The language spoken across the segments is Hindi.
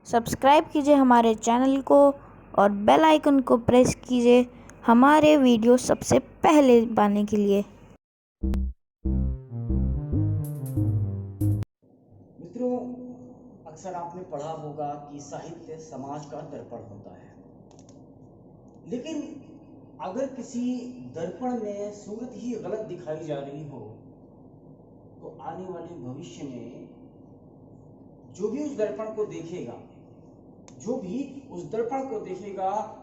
सब्सक्राइब कीजिए हमारे चैनल को और बेल आइकन को प्रेस कीजिए हमारे वीडियो सबसे पहले पाने के लिए। मित्रों, अक्सर आपने पढ़ा होगा कि साहित्य समाज का दर्पण होता है, लेकिन अगर किसी दर्पण में सूरत ही गलत दिखाई जा रही हो तो आने वाले भविष्य में जो भी उस दर्पण को देखेगा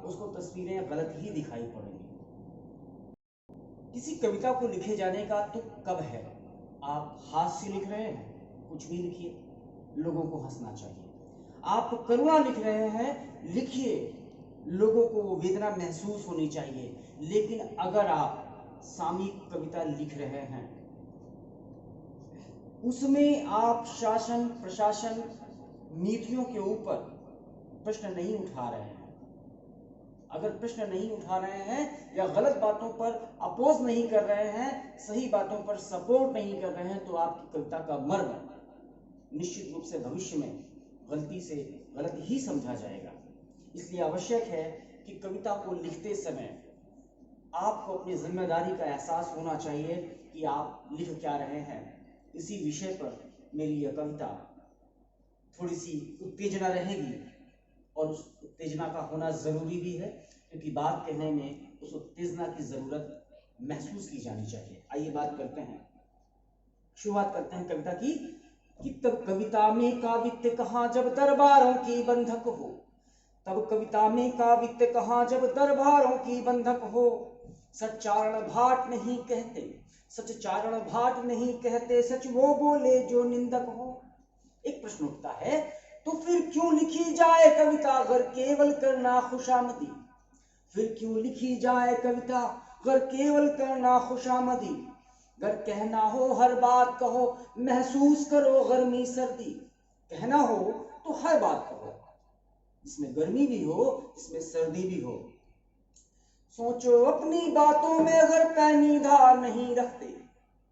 उसको तस्वीरें गलत ही दिखाई पड़ेंगी। किसी कविता को लिखे जाने का तो कब है? आप हास्य लिख रहे हैं, कुछ भी लिखिए, लोगों को हंसना चाहिए। आप करुणा लिख रहे हैं, लिखिए, लोगों को वेदना महसूस होनी चाहिए। लेकिन अगर आप सामयिक कविता लिख रहे हैं, उसमें आप शासन प्रशासन नीतियों के ऊपर प्रश्न नहीं उठा रहे हैं, अगर प्रश्न नहीं उठा रहे हैं या गलत बातों पर अपोज नहीं कर रहे हैं, सही बातों पर सपोर्ट नहीं कर रहे हैं, तो आपकी कविता का मर्म निश्चित रूप से भविष्य में गलत ही समझा जाएगा। इसलिए आवश्यक है कि कविता को लिखते समय आपको अपनी जिम्मेदारी का एहसास होना चाहिए कि आप लिख क्या रहे हैं। इसी विषय पर मेरी यह कविता थोड़ी सी उत्तेजना रहेगी और उस उत्तेजना का होना जरूरी भी है, क्योंकि बात कहने में उस उत्तेजना की जरूरत महसूस की जानी चाहिए। आइए शुरुआत करते हैं कविता की। कि तब कविता में काव्य कहाँ जब दरबारों की बंधक हो, तब कविता में काव्य कहाँ जब दरबारों की बंधक हो। सच्चारण भाट नहीं कहते, सच्चारण भाट नहीं कहते, सच वो बोले जो निंदक हो। एक प्रश्न उठता है, तो फिर क्यों लिखी जाए कविता अगर केवल करना खुशामदी? फिर क्यों लिखी जाए कविता अगर केवल करना खुशामदी? अगर कहना हो हर बात कहो, महसूस करो गर्मी सर्दी। कहना हो तो हर बात कहो, इसमें गर्मी भी हो, इसमें सर्दी भी हो। सोचो अपनी बातों में अगर पैनी धार नहीं रखते,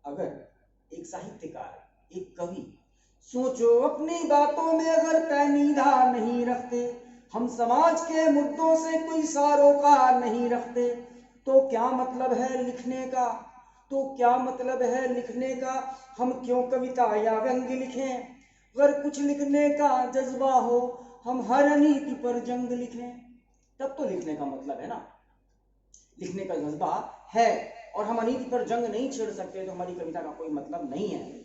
अगर एक साहित्यकार, एक कवि सोचो अपनी बातों में अगर पैनी धार नहीं रखते, हम समाज के मुद्दों से कोई सारोकार नहीं रखते, तो क्या मतलब है लिखने का? हम क्यों कविता या व्यंग लिखें? अगर कुछ लिखने का जज्बा हो, हम हर अनीति पर जंग लिखें। तब तो लिखने का मतलब है ना, लिखने का जज्बा है और हम अनीति पर जंग नहीं छेड़ सकते तो हमारी कविता का कोई मतलब नहीं है।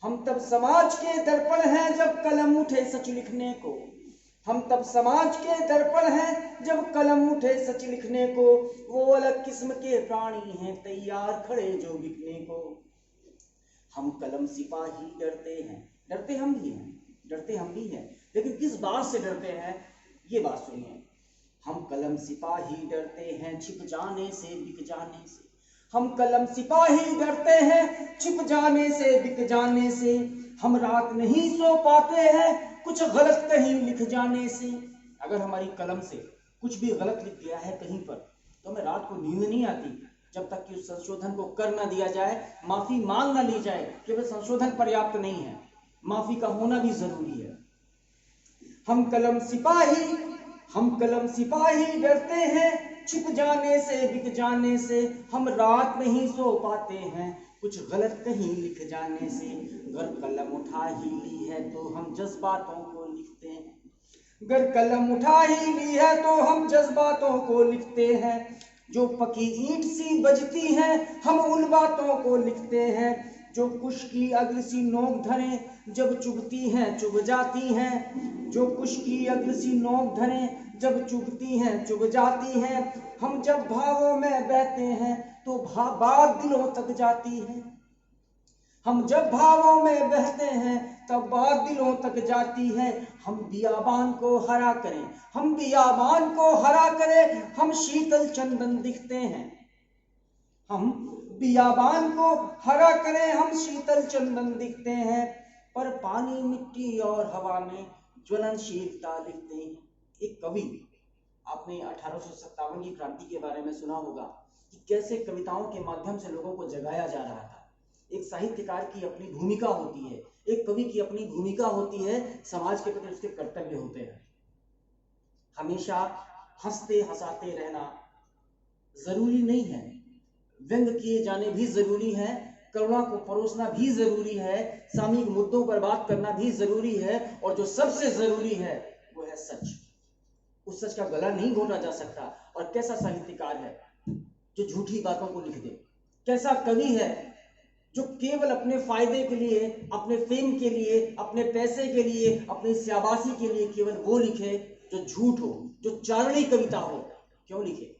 हम तब समाज के दर्पण हैं जब कलम उठे सच लिखने को, हम तब समाज के दर्पण हैं जब कलम उठे सच लिखने को। वो अलग किस्म के प्राणी हैं तैयार खड़े जो बिकने को। हम कलम सिपाही डरते हैं, डरते हम भी हैं, लेकिन किस बात से डरते हैं ये बात सुनिए। हम कलम सिपाही डरते हैं छिप जाने से बिक जाने से, हम कलम सिपाही डरते हैं छिप जाने से बिक जाने से। हम रात नहीं सो पाते हैं कुछ गलत कहीं लिख जाने से। अगर हमारी कलम से कुछ भी गलत लिख गया है कहीं पर, तो हमें रात को नींद नहीं आती जब तक कि उस संशोधन को कर ना दिया जाए, माफी मांग ना ली जाए। केवल संशोधन पर्याप्त नहीं है, माफी का होना भी जरूरी है। हम कलम सिपाही डरते हैं छिप जाने से बिक जाने से। हम रात नहीं सो पाते हैं कुछ गलत कहीं लिख जाने से। अगर कलम उठा ही ली है तो हम जज्बातों को लिखते हैं, अगर कलम उठा ही ली है तो हम जज्बातों को लिखते हैं। जो पकी ईंट सी बजती हैं हम उन बातों को लिखते हैं। जो कुश की अग्र सी नोक धरें जब चुभती हैं चुभ जाती हैं, जो कुश की अग्र सी नोक धरें जब चुभती हैं चुभ जाती हैं। हम जब भावों में बहते हैं तो बात दिलों तक जाती है, हम जब भावों में बहते हैं तब बात दिलों तक जाती है। हम बियाबान को हरा करें, हम शीतल चंदन दिखते हैं। हम बियाबान को हरा करें हम शीतल चंदन दिखते हैं, पर पानी मिट्टी और हवा में ज्वलनशीलता लिखते हैं। एक कवि, आपने 1857 की क्रांति के बारे में सुना होगा कि कैसे कविताओं के माध्यम से लोगों को जगाया जा रहा था। एक साहित्यकार की अपनी भूमिका होती है एक कवि की अपनी भूमिका होती है, समाज के प्रति उसके कर्तव्य होते हैं। हमेशा हंसते हंसाते रहना जरूरी नहीं है, व्यंग किए जाने भी जरूरी है, करुणा को परोसना भी जरूरी है, सामयिक मुद्दों पर बात करना भी जरूरी है, और जो सबसे जरूरी है वो है सच। उस सच का गला नहीं घोटा जा सकता। और कैसा साहित्यकार है जो झूठी बातों को लिख दे, कैसा कवि है जो केवल अपने फायदे के लिए, अपने फेम के लिए, अपने पैसे के लिए, अपनी शाबाशी के लिए केवल वो लिखे जो झूठ हो, जो चारणी कविता हो। क्यों लिखे?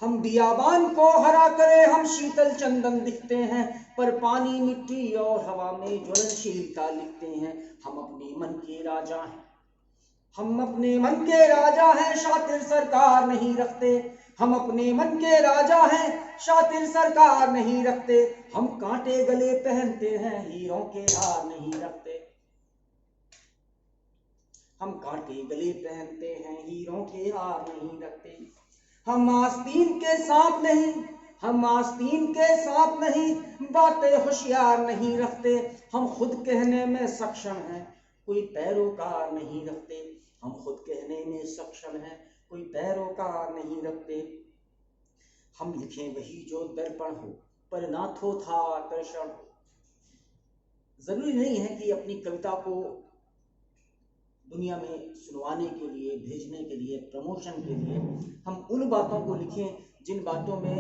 हम बियाबान को हरा करे हम शीतल चंदन दिखते हैं, पर पानी मिट्टी और हवा में ज्वलनशीलता लिखते हैं। हम अपने मन के राजा हैं, हम अपने मन के राजा हैं, शातिर सरकार नहीं रखते। हम अपने मन के राजा हैं, शातिर सरकार नहीं रखते। हम कांटे गले पहनते हैं, हीरों के हार नहीं रखते। हम कांटे गले पहनते हैं, हीरों के हार नहीं रखते। हम आस्तीन के सांप नहीं, हम आस्तीन के सांप नहीं, बातें होशियार नहीं रखते। हम खुद कहने में सक्षम हैं, कोई पैरोकार नहीं रखते। हम खुद कहने में सक्षम हैं, कोई पैरोकार नहीं रखते। हम लिखें वही जो दर्पण हो, पर नाथो था आकर्षण हो। जरूरी नहीं है कि अपनी कविता को दुनिया में सुनवाने के लिए, भेजने के लिए, प्रमोशन के लिए हम उन बातों को लिखें जिन बातों में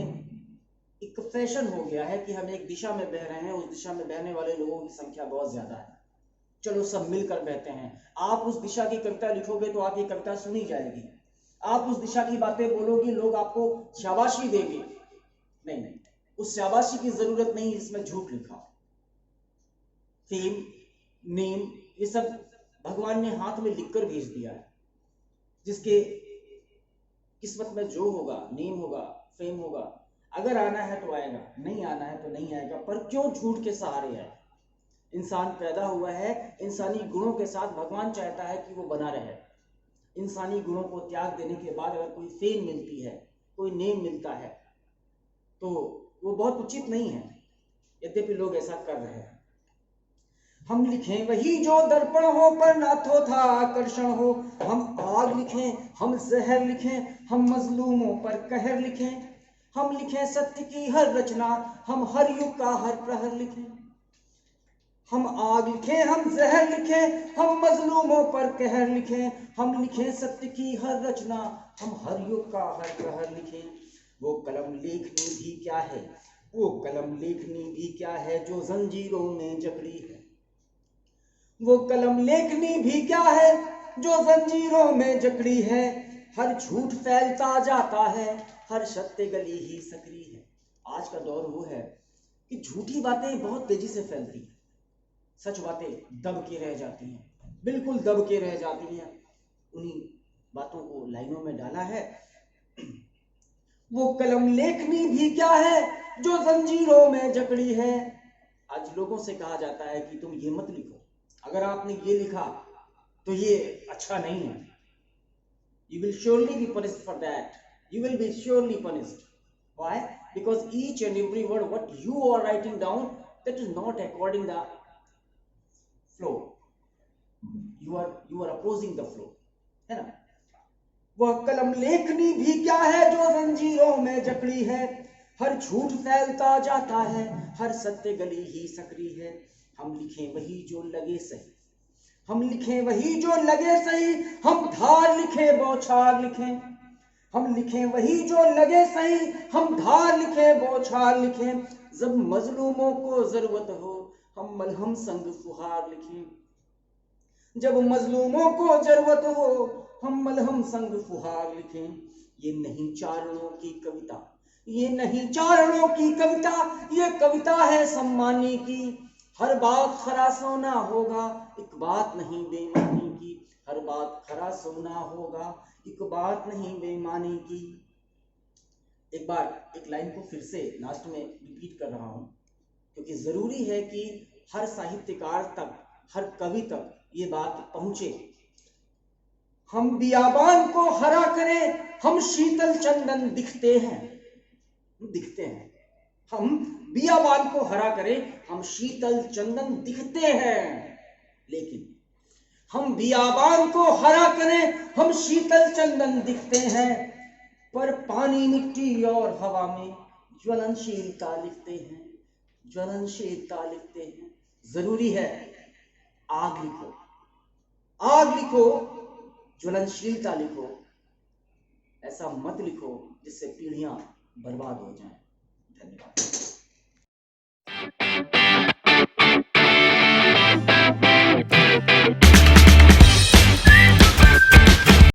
एक फैशन हो गया है कि हम एक दिशा में बह रहे हैं, उस दिशा में बहने वाले लोगों की संख्या बहुत ज्यादा है, चलो सब मिलकर बहते हैं। आप उस दिशा की कविता लिखोगे तो आपकी कविता सुनी जाएगी, आप उस दिशा की बातें बोलोगे, लोग आपको शाबाशी देंगे। नहीं नहीं, उस शाबाशी की जरूरत नहीं जिसमें झूठ लिखा। फेम, नेम, ये सब भगवान ने हाथ में लिखकर भेज दिया है। जिसके किस्मत में जो होगा, नेम होगा, फेम होगा, अगर आना है तो आएगा, नहीं आना है तो नहीं आएगा। पर क्यों झूठ के सहारे है? इंसान पैदा हुआ है, इंसानी गुणों के साथ भगवान चाहता है कि वो बना रहे। इंसानी गुणों को त्याग देने के बाद अगर कोई फेम मिलती है, कोई नेम मिलता है, तो वो बहुत उचित नहीं है, यद्यपि लोग ऐसा कर रहे हैं। हम लिखें वही जो दर्पण हो, पर नाथो था आकर्षण हो। हम आग लिखें, हम जहर लिखें, हम मजलूमों पर कहर लिखें। हम लिखें सत्य की हर रचना, हम हर युग का हर प्रहर लिखें। हम आग लिखें, हम जहर लिखें, हम मजलूमों पर कहर लिखें। हम लिखें सत्य की हर रचना, हम हर युग का हर प्रहर लिखें। वो कलम लेखनी भी क्या है, वो कलम लेखनी भी क्या है जो जंजीरों में जकड़ी है। वो कलम लेखनी भी क्या है जो जंजीरों में जकड़ी है। हर झूठ फैलता जाता है, हर सत्य गली ही सकरी है। आज का दौर वो है कि झूठी बातें बहुत तेजी से फैलती हैं, सच बातें दब के रह जाती हैं, बिल्कुल दब के रह जाती हैं। उन्हीं बातों को लाइनों में डाला है। वो कलम लेखनी भी क्या है जो जंजीरों में जकड़ी है। आज लोगों से कहा जाता है कि तुम ये मत लिखो, अगर आपने ये लिखा तो ये अच्छा नहीं है। You will surely be punished for that. You will be surely punished. Why? Because each and every word what you are writing down, that is not according the flow. You are opposing the flow. है ना? वह कलम लेखनी भी क्या है जो जंजीरों में जकड़ी है। हर झूठ फैलता जाता है, हर सत्य गली ही सकरी है। हम लिखें वही जो लगे सही, हम लिखें वही जो लगे सही। हम धार लिखें बौछार लिखें, हम लिखें वही जो लगे सही। हम धार लिखें बौछार लिखें। जब मजलूमों को जरूरत हो, हम मलहम संग फुहार लिखें। जब मजलूमों को जरूरत हो, हम मलहम संग फुहार लिखें। ये नहीं चारणों की कविता, ये नहीं चारणों की कविता, ये कविता है सम्मानी की। हर बात खरा सोना होगा, एक बात नहीं बेईमानी की। हर बात खरा सोना होगा, एक बात नहीं बेईमानी की। एक बार एक लाइन को फिर से लास्ट में रिपीट कर रहा हूं, क्योंकि जरूरी है कि हर साहित्यकार तक, हर कवि तक ये बात पहुंचे। हम बियाबान को हरा करें, हम शीतल चंदन दिखते हैं, दिखते हैं। हम बियाबान को हरा करें हम शीतल चंदन दिखते हैं, लेकिन हम बियाबान को हरा करें हम शीतल चंदन दिखते हैं, पर पानी मिट्टी और हवा में ज्वलनशीलता लिखते हैं, ज्वलनशीलता लिखते हैं। जरूरी है आग लिखो, आग लिखो, ज्वलनशीलता लिखो, ऐसा मत लिखो जिससे पीढ़ियां बर्बाद हो जाएं। धन्यवाद।